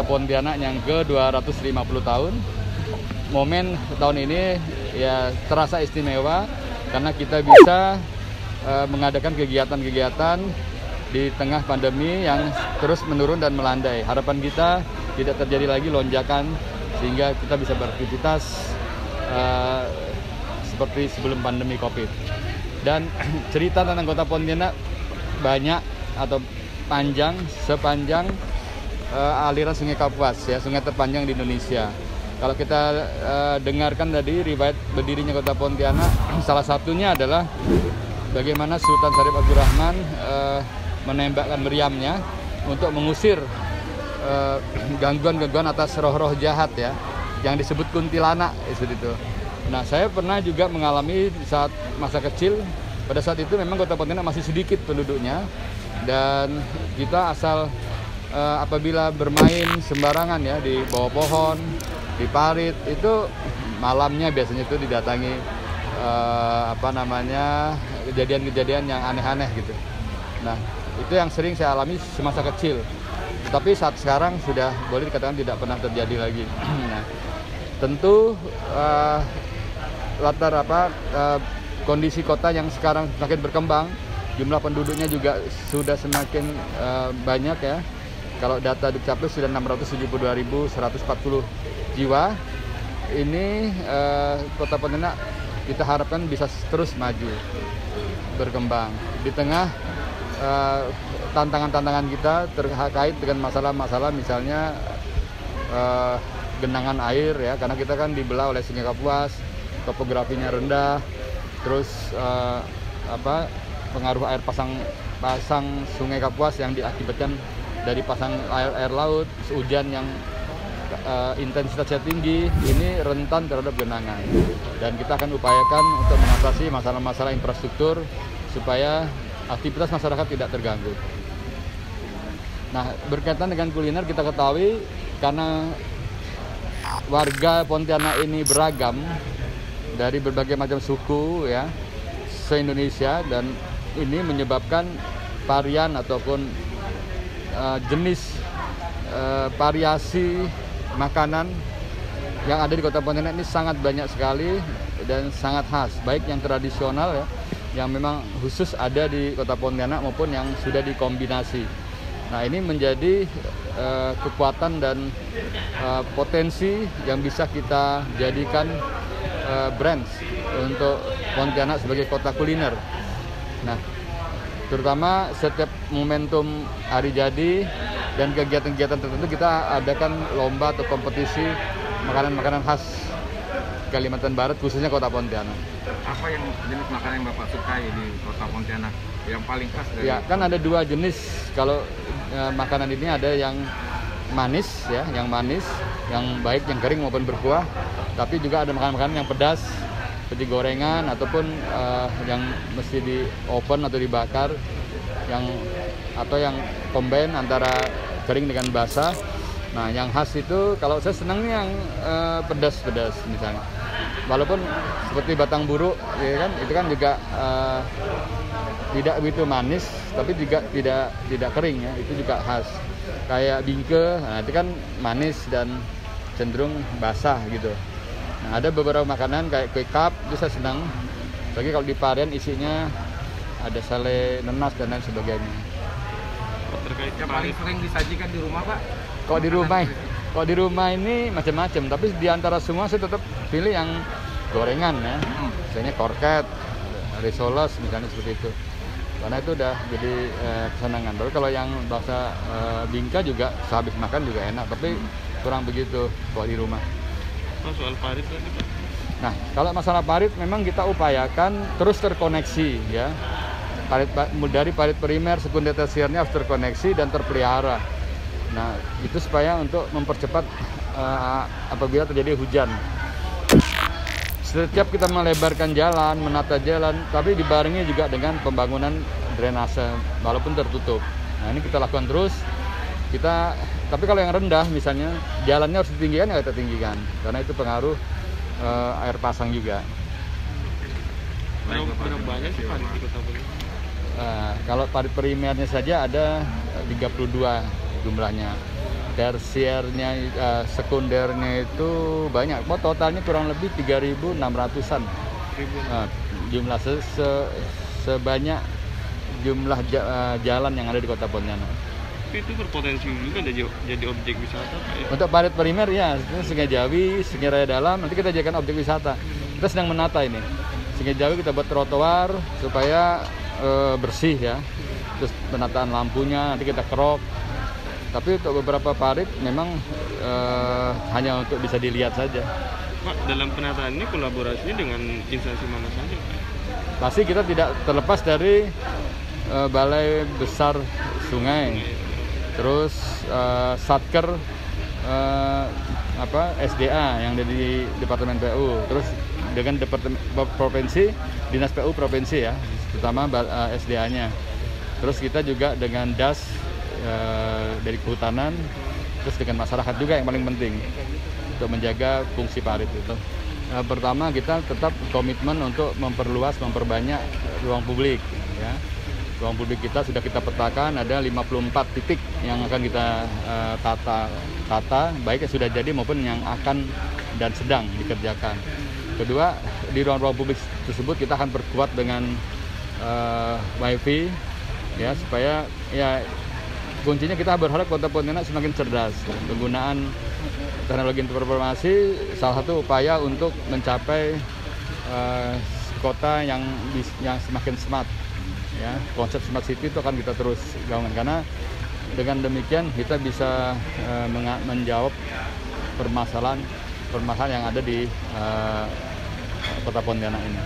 Pontianak yang ke-250 tahun. Momen tahun ini ya terasa istimewa karena kita bisa mengadakan kegiatan-kegiatan di tengah pandemi yang terus menurun dan melandai. Harapan kita tidak terjadi lagi lonjakan sehingga kita bisa beraktivitas seperti sebelum pandemi Covid. Dan cerita tentang Kota Pontianak banyak atau panjang sepanjang aliran Sungai Kapuas, ya, sungai terpanjang di Indonesia. Kalau kita dengarkan tadi riwayat berdirinya Kota Pontianak, salah satunya adalah bagaimana Sultan Syarif Abdurrahman menembakkan meriamnya untuk mengusir gangguan-gangguan atas roh-roh jahat, ya, yang disebut kuntilanak seperti itu. Nah, saya pernah juga mengalami saat masa kecil. Pada saat itu memang Kota Pontianak masih sedikit penduduknya dan kita asal apabila bermain sembarangan, ya, di bawah pohon, di parit, itu malamnya biasanya itu didatangi kejadian-kejadian yang aneh-aneh gitu. Nah, itu yang sering saya alami semasa kecil. Tapi saat sekarang sudah boleh dikatakan tidak pernah terjadi lagi. Nah, tentu kondisi kota yang sekarang semakin berkembang, jumlah penduduknya juga sudah semakin banyak, ya. Kalau data Dukcapil sudah 672.140 jiwa. Ini Kota Pontianak kita harapkan bisa terus maju, berkembang di tengah tantangan-tantangan kita terkait dengan masalah-masalah misalnya genangan air, ya, karena kita kan dibelah oleh Sungai Kapuas, topografinya rendah, terus pengaruh air pasang Sungai Kapuas yang diakibatkan dari pasang air laut, hujan yang intensitasnya tinggi, ini rentan terhadap genangan. Dan kita akan upayakan untuk mengatasi masalah-masalah infrastruktur supaya aktivitas masyarakat tidak terganggu. Nah, berkaitan dengan kuliner, kita ketahui karena warga Pontianak ini beragam dari berbagai macam suku, ya, se-Indonesia, dan ini menyebabkan varian ataupun jenis variasi makanan yang ada di Kota Pontianak ini sangat banyak sekali dan sangat khas, baik yang tradisional, ya, yang memang khusus ada di Kota Pontianak maupun yang sudah dikombinasi. Nah, ini menjadi kekuatan dan potensi yang bisa kita jadikan brands untuk Pontianak sebagai kota kuliner. Nah, terutama setiap momentum hari jadi dan kegiatan-kegiatan tertentu kita adakan lomba atau kompetisi makanan-makanan khas Kalimantan Barat, khususnya Kota Pontianak. Apa yang jenis makanan yang Bapak sukai di Kota Pontianak yang paling khas dari? Ya, kan ada dua jenis. Kalau makanan ini ada yang manis, ya, yang manis, yang baik, yang kering maupun berkuah. Tapi juga ada makanan-makanan yang pedas, seperti gorengan ataupun yang mesti di oven atau dibakar, atau yang combine antara kering dengan basah. Nah, yang khas itu kalau saya senangnya yang pedas-pedas misalnya. Walaupun seperti batang buruk, ya kan, itu kan juga tidak begitu manis, tapi juga tidak kering ya. Itu juga khas. Kayak bingke, nah itu kan manis dan cenderung basah gitu. Nah, ada beberapa makanan kayak kue cup, itu saya senang. Lagi kalau di Parian isinya ada sale, nanas dan lain sebagainya. Terkait yang paling sering disajikan di rumah, Pak? Kalau di rumah ini macam-macam, tapi di antara semua saya tetap pilih yang gorengan ya. Misalnya korket, risoles misalnya seperti itu. Karena itu udah jadi kesenangan. Baru kalau yang bakso bingka juga sehabis makan juga enak, tapi kurang begitu kalau di rumah. Soal parit tadi, Pak. Nah, kalau masalah parit memang kita upayakan terus terkoneksi ya. Dari parit primer, sekunder, tersiernya harus terkoneksi dan terpelihara. Nah, itu supaya untuk mempercepat apabila terjadi hujan. Setiap kita melebarkan jalan, menata jalan, tapi dibarengi juga dengan pembangunan drainase walaupun tertutup. Nah, ini kita lakukan terus. Tapi kalau yang rendah misalnya jalannya harus ditinggikan, ya kita tinggikan karena itu pengaruh air pasang juga. Berapa banyak sih parit di Kota Bogor? Kalau parit primernya saja ada 32 jumlahnya. Tersiernya, sekundernya itu banyak. Totalnya kurang lebih 3.600-an. Jumlah sebanyak jumlah jalan yang ada di Kota Pontianak. Itu berpotensi juga jadi objek wisata, Pak, ya? Untuk parit primer ya, Sungai Jawi, Sungai Raya Dalam, nanti kita jadikan objek wisata. Kita sedang menata ini. Sungai Jawi kita buat trotoar supaya bersih ya. Terus penataan lampunya nanti kita kerok. Tapi untuk beberapa parit memang hanya untuk bisa dilihat saja. Pak, dalam penataan ini kolaborasinya dengan instansi mana saja, Pak? Pasti kita tidak terlepas dari Balai Besar Sungai, terus Satker SDA yang ada di Departemen PU, terus dengan Departemen Provinsi, Dinas PU Provinsi ya, terutama SDA-nya. Terus kita juga dengan DAS dari kehutanan, terus dengan masyarakat juga yang paling penting untuk menjaga fungsi parit itu. Pertama kita tetap komitmen untuk memperbanyak ruang publik ya. Ruang publik kita sudah kita petakan ada 54 titik yang akan kita tata baik yang sudah jadi maupun yang akan dan sedang dikerjakan. Kedua, di ruang-ruang publik tersebut kita akan perkuat dengan wifi ya, supaya ya kuncinya kita berharap Kota Pontianak semakin cerdas. Penggunaan teknologi informasi salah satu upaya untuk mencapai kota yang semakin smart ya. Konsep smart city itu akan kita terus gaungkan karena dengan demikian kita bisa menjawab permasalahan yang ada di Kota Pontianak ini.